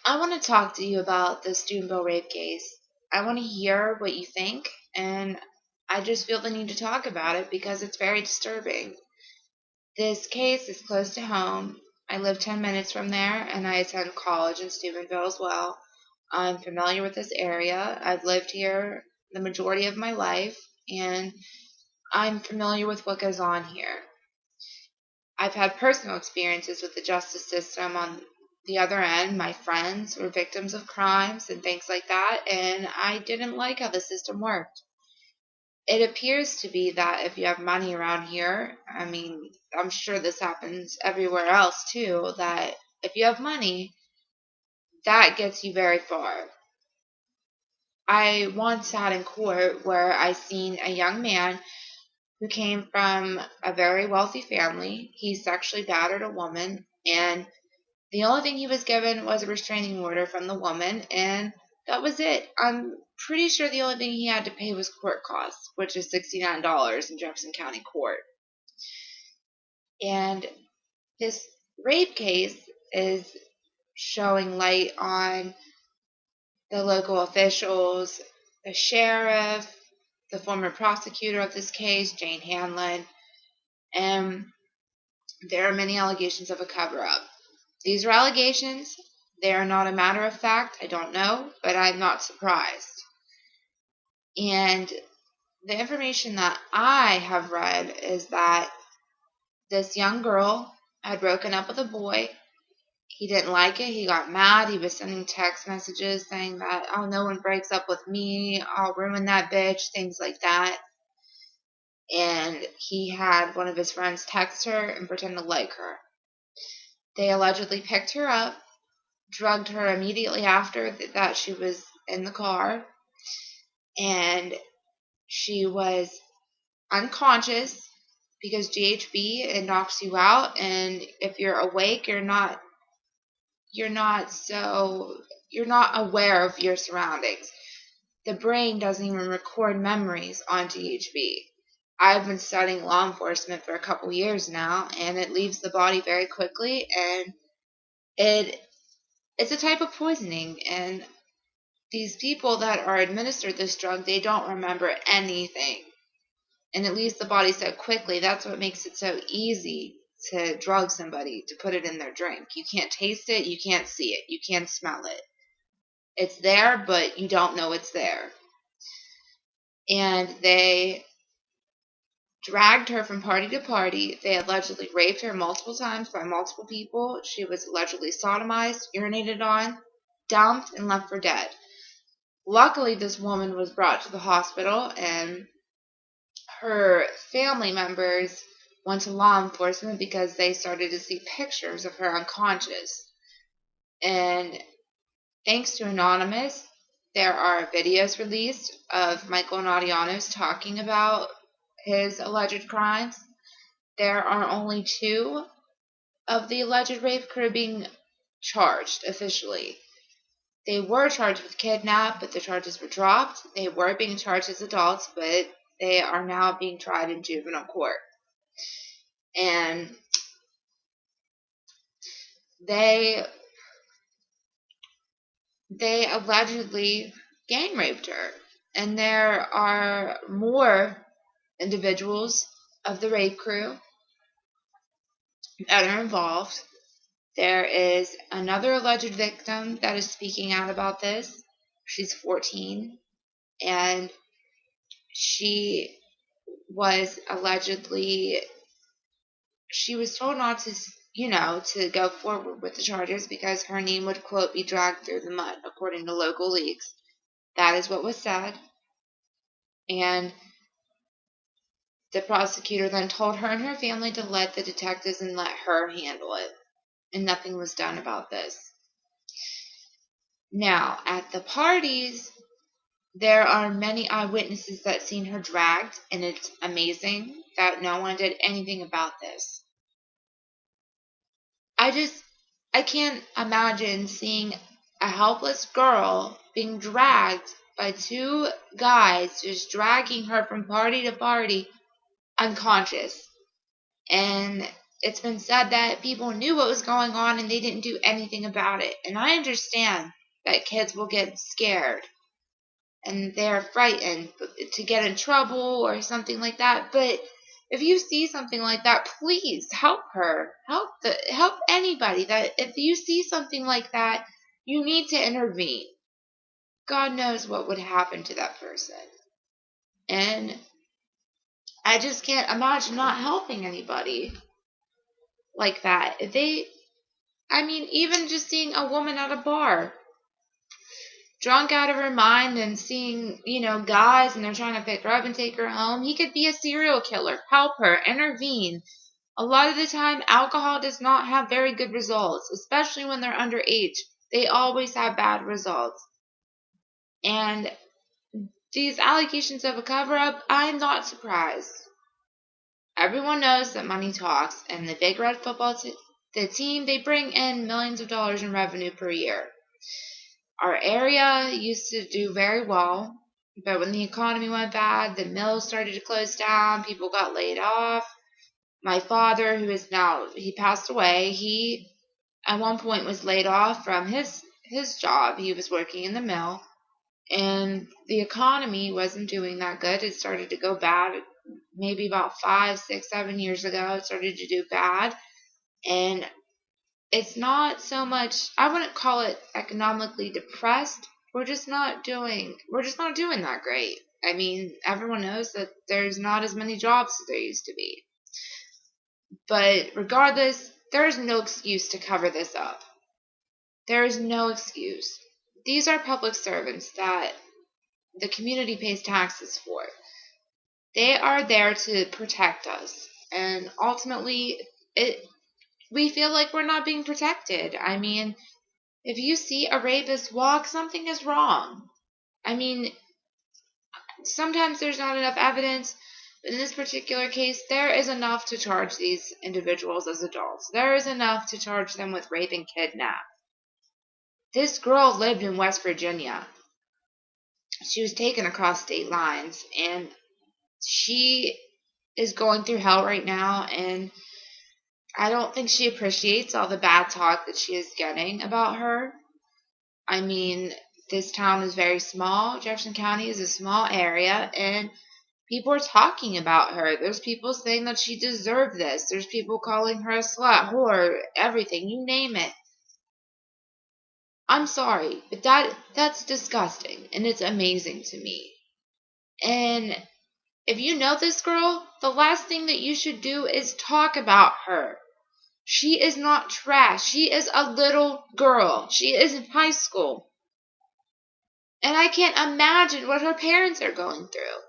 I want to talk to you about the Steubenville rape case. I want to hear what you think, and I just feel the need to talk about it because it's very disturbing. This case is close to home. I live 10 minutes from there, and I attend college in Steubenville as well. I'm familiar with this area. I've lived here the majority of my life, and I'm familiar with what goes on here. I've had personal experiences with the justice system on the other end. My friends were victims of crimes and things like that, and I didn't like how the system worked. It appears to be that if you have money around here, I mean, I'm sure this happens everywhere else too, that if you have money, that gets you very far. I once sat in court where I seen a young man who came from a very wealthy family. He sexually battered a woman, and the only thing he was given was a restraining order from the woman, and that was it. I'm pretty sure the only thing he had to pay was court costs, which is $69 in Jefferson County Court. And this rape case is showing light on the local officials, the sheriff, the former prosecutor of this case, Jane Hanlon, and there are many allegations of a cover-up. These are allegations. They are not a matter of fact. I don't know, but I'm not surprised. And the information that I have read is that this young girl had broken up with a boy. He didn't like it. He got mad. He was sending text messages saying that, oh, no one breaks up with me. I'll ruin that bitch, things like that. And he had one of his friends text her and pretend to like her. They allegedly picked her up, drugged her immediately after that she was in the car, and she was unconscious because GHB, it knocks you out, and if you're awake, you're not aware of your surroundings. The brain doesn't even record memories on GHB. I've been studying law enforcement for a couple years now, and it leaves the body very quickly, and it's a type of poisoning, and these people that are administered this drug, they don't remember anything, and it leaves the body so quickly. That's what makes it so easy to drug somebody, to put it in their drink. You can't taste it, you can't see it, you can't smell it. It's there, but you don't know it's there. And they dragged her from party to party. They allegedly raped her multiple times by multiple people. She was allegedly sodomized, urinated on, dumped, and left for dead. Luckily, this woman was brought to the hospital, and her family members went to law enforcement because they started to see pictures of her unconscious. And thanks to Anonymous, there are videos released of Michael Nadianos talking about his alleged crimes. There are only 2 of the alleged rape crew being charged officially. They were charged with kidnap, but the charges were dropped. They were being charged as adults, but they are now being tried in juvenile court. And they allegedly gang raped her. And there are more individuals of the rape crew that are involved. There is another alleged victim that is speaking out about this. She's 14, and she was told not to, to go forward with the charges because her name would, quote, be dragged through the mud, according to local leaks. That is what was said. And the prosecutor then told her and her family to let the detectives and let her handle it. And nothing was done about this. Now, at the parties, there are many eyewitnesses that seen her dragged, and it's amazing that no one did anything about this. I can't imagine seeing a helpless girl being dragged by 2 guys just dragging her from party to party unconscious. And it's been said that people knew what was going on and they didn't do anything about it. And I understand that kids will get scared and they're frightened to get in trouble or something like that. But if you see something like that, please help her. Help anybody. That if you see something like that, you need to intervene. God knows what would happen to that person. And I just can't imagine not helping anybody like that. Even just seeing a woman at a bar, drunk out of her mind and seeing, guys and they're trying to pick her up and take her home. He could be a serial killer. Help her. Intervene. A lot of the time, alcohol does not have very good results, especially when they're underage. They always have bad results. And these allegations of a cover-up, I'm not surprised. Everyone knows that money talks, and the Big Red football the team, they bring in millions of dollars in revenue per year. Our area used to do very well, but when the economy went bad, the mills started to close down, people got laid off. My father, he passed away, he at one point was laid off from his job. He was working in the mill, and the economy wasn't doing that good. It started to go bad maybe about 5, 6, 7 years ago. It started to do bad, and it's not so much, I wouldn't call it economically depressed. We're just not doing that great. Everyone knows that there's not as many jobs as there used to be. But regardless, there is no excuse to cover this up. There is no excuse. These are public servants that the community pays taxes for. They are there to protect us. And ultimately, we feel like we're not being protected. If you see a rapist walk, something is wrong. Sometimes there's not enough evidence, but in this particular case, there is enough to charge these individuals as adults. There is enough to charge them with rape and kidnap. This girl lived in West Virginia. She was taken across state lines, and she is going through hell right now, and I don't think she appreciates all the bad talk that she is getting about her. This town is very small. Jefferson County is a small area, and people are talking about her. There's people saying that she deserved this. There's people calling her a slut, whore, everything, you name it. I'm sorry, but that's disgusting, and it's amazing to me. And if you know this girl, the last thing that you should do is talk about her. She is not trash. She is a little girl. She is in high school. And I can't imagine what her parents are going through.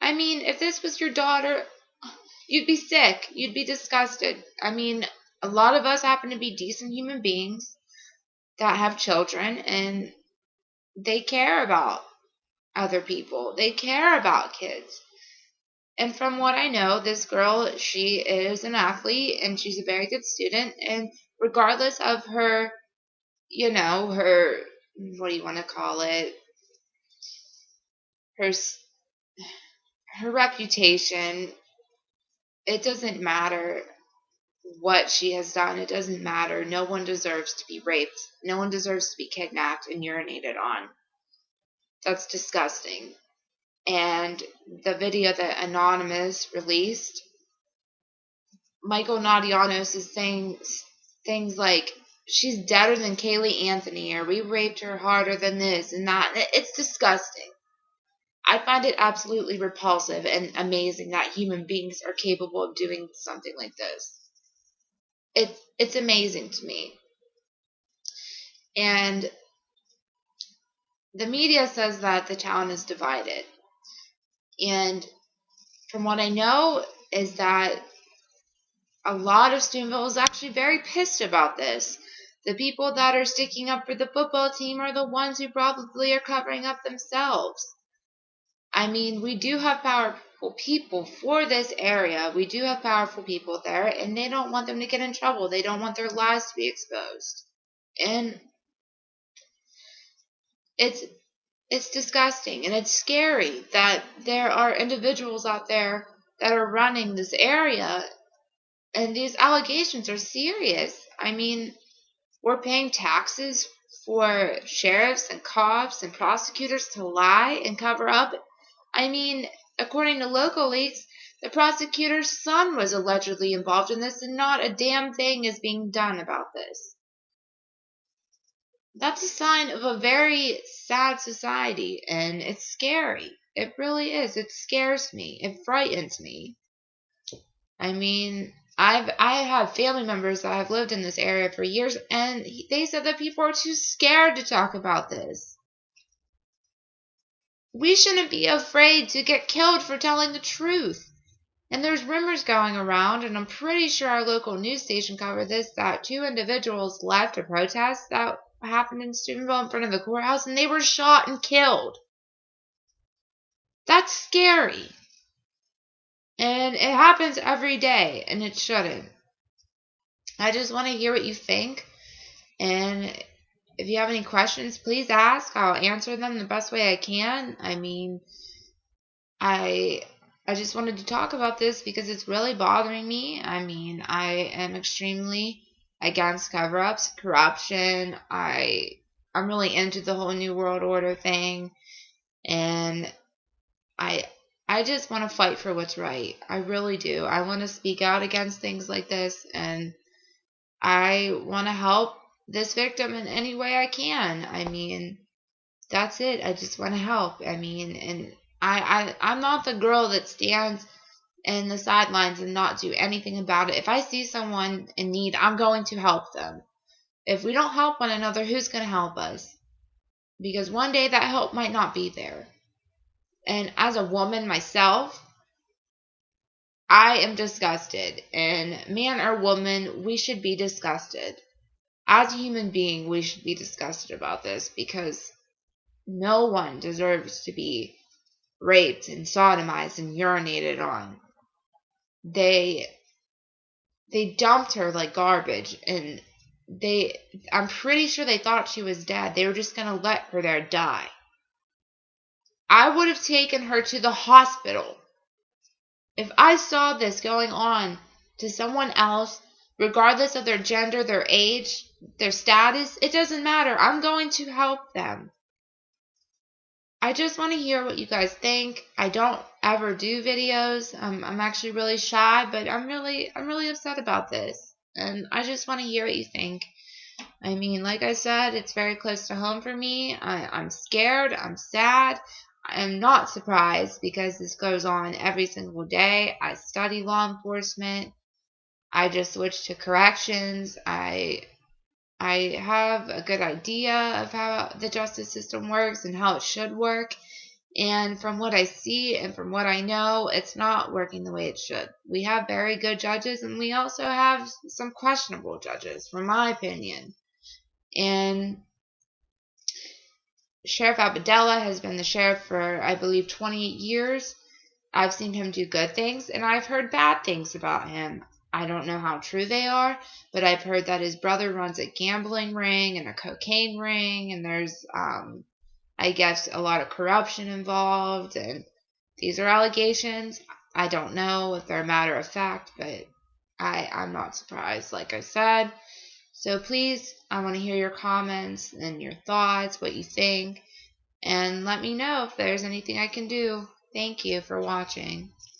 If this was your daughter, you'd be sick. You'd be disgusted. A lot of us happen to be decent human beings that have children, and they care about other people. They care about kids. And from what I know, this girl, she is an athlete, and she's a very good student. And regardless of her, her, what do you want to call it? Her reputation, it doesn't matter what she has done. It doesn't matter. No one deserves to be raped. No one deserves to be kidnapped and urinated on. That's disgusting. And the video that Anonymous released, Michael Nadianos is saying things like, she's deader than Kaylee Anthony, or we raped her harder than this and that. It's disgusting. I find it absolutely repulsive and amazing that human beings are capable of doing something like this. It's amazing to me. And the media says that the town is divided. And from what I know is that a lot of Steubenville is actually very pissed about this. The people that are sticking up for the football team are the ones who probably are covering up themselves. We do have powerful people for this area. We do have powerful people there, and they don't want them to get in trouble. They don't want their lives to be exposed. And it's disgusting, and it's scary that there are individuals out there that are running this area And these allegations are serious. I mean, we're paying taxes for sheriffs and cops and prosecutors to lie and cover up. I mean, according to local leaks, the prosecutor's son was allegedly involved in this, and not a damn thing is being done about this. That's a sign of a very sad society, and it's scary. It really is. It scares me. It frightens me. I mean, I have family members that have lived in this area for years, and they said that people are too scared to talk about this. We shouldn't be afraid to get killed for telling the truth. And there's rumors going around, and I'm pretty sure our local news station covered this, that 2 individuals left a protest that happened in Steubenville in front of the courthouse, and they were shot and killed. That's scary. And it happens every day, and it shouldn't. I just want to hear what you think. And if you have any questions, please ask. I'll answer them the best way I can. I mean, I just wanted to talk about this because it's really bothering me. I mean, I am extremely against cover-ups, corruption. I'm really into the whole New World Order thing, and I just want to fight for what's right. I really do. I want to speak out against things like this, and I want to help this victim in any way I can. I mean, that's it. I just want to help. I mean, and I'm not the girl that stands in the sidelines and not do anything about it. If I see someone in need, I'm going to help them. If we don't help one another, who's going to help us? Because one day that help might not be there. And as a woman myself, I am disgusted. And man or woman, we should be disgusted. As a human being, we should be disgusted about this, because no one deserves to be raped and sodomized and urinated on. They dumped her like garbage, and I'm pretty sure they thought she was dead. They were just going to let her there die. I would have taken her to the hospital. If I saw this going on to someone else, regardless of their gender, their age, their status, it doesn't matter. I'm going to help them. I just want to hear what you guys think. I don't ever do videos. I'm actually really shy, but I'm really upset about this. And I just want to hear what you think. I mean, like I said, it's very close to home for me. I'm scared. I'm sad. I'm not surprised, because this goes on every single day. I study law enforcement. I just switched to corrections. I have a good idea of how the justice system works and how it should work. And from what I see and from what I know, it's not working the way it should. We have very good judges, and we also have some questionable judges, from my opinion. And Sheriff Abadella has been the sheriff for, I believe, 28 years. I've seen him do good things, and I've heard bad things about him. I don't know how true they are, but I've heard that his brother runs a gambling ring and a cocaine ring, and there's, I guess, a lot of corruption involved, and these are allegations. I don't know if they're a matter of fact, but I'm not surprised, like I said. So please, I want to hear your comments and your thoughts, what you think, and let me know if there's anything I can do. Thank you for watching.